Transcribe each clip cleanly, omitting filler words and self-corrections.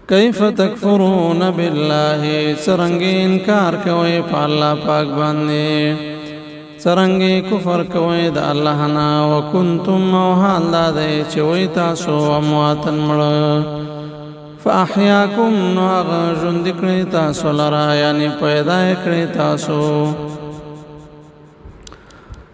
کیف تکفرون بالله څرنګه انکار کوي په الله پاک باندې څرنګه کفر کوي د الله نه وکنتم حال دا دی چې وای تاسو امواتن مړ فاحیاکم نو هغه ژوند کړی تاسو لرا یعنی پیدا کړی تاسو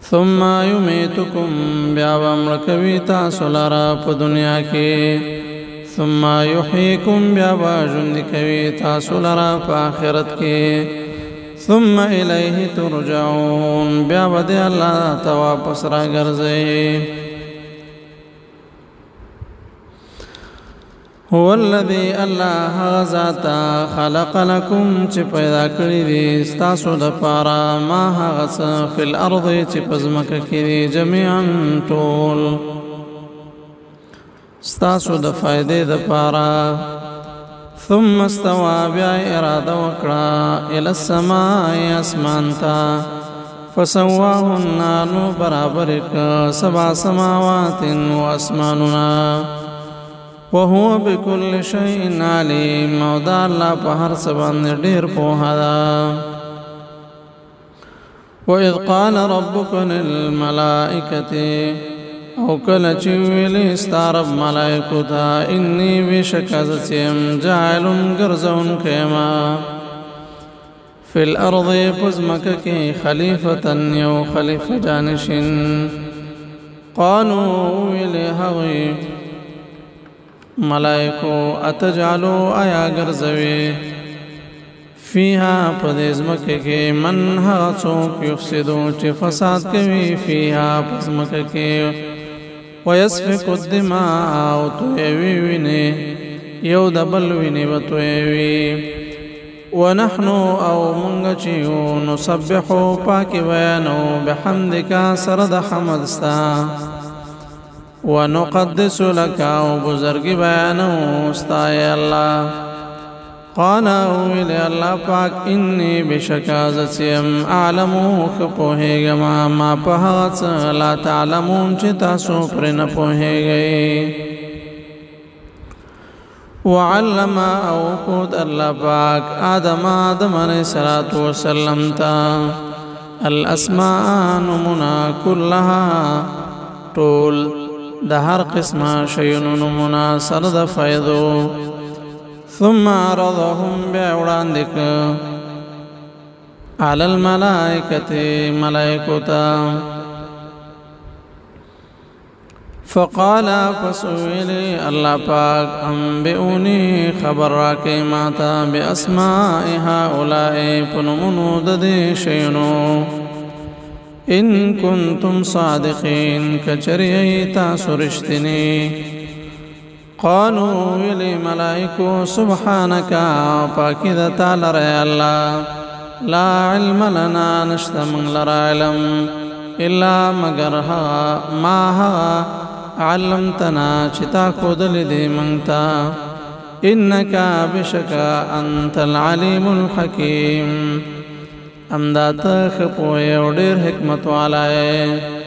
ثم یمیتکم بیا ومړ کوي تاسو لرا په دنیا کې ثم یحییکم بیا ژوند کوي تاسو لرا په آخرت کې ثم الیه ترجعون بیا ود الله ته واپس راګرځي هو الذي الله ذات خلق لكم چې پیدا کړی دي تاسو د پاره ما هغه فی الارض چې پزمکه کې دي جميعا ټول تاسو د فائدې د پاره ثم استوى بیا اراده وکړه الى السماء اسمان ته فسواهن نو برابر ک سبع سماوات و اسماننا وهو بكل شيء عليم او دا الله په هر څه باندې ډیر پوهه ده واذ قال ربك للملائكه او کله چې ویلې ستارب ملائکو ته انی بشکازتیم جاعلن ګرځون کما فی الارض پزمکه کې خلیفتن یو خلیفه جانشین قالوا ویلې هغوی ملائکو اتجعلو آیا ګرځوي فیها پدزمکه کې من هغه څوک یفسدو چې فساد کوي فیها پزمکه کې ويسفك الدماء او تویوی ویني یو دبل ویني وتویوی ونحن او منګ چې نسبحو پاک بیانو بحمدک سرد حمد ستا ونقدس لك او بزرگ بیانو ستا یا الله قال ویل الله پاک انی بشکازتیم اعلمو خپوهیگما ما پهات لا تعلمون چې تاسو پر نه پوهیږئ وعلم او خود الله پاک آدم علیہ الصلوۃ والسلام تا الاسماء نمنا كلها طول د هر قسمه شیونو نمنا سر د فیضو ثم عرضهم بعوراندك على الملائكة ملائكتا فقال فسئلي الله پاک انبئوني خبر راکي ماتا باسماء هؤلاء پنمونو ددي شينو ان كنتم صادقين كچريتا سرشتني قالوا ویلی ملائکو سبحانك پاکی دا تعالی رئی اللہ لا علم لنا نشتا من لرا علم الا مگر ما علمتنا چتا خودل دی منتا انکا بشکا انت العلیم الحکیم امدات خپوی و دیر حکمت والائے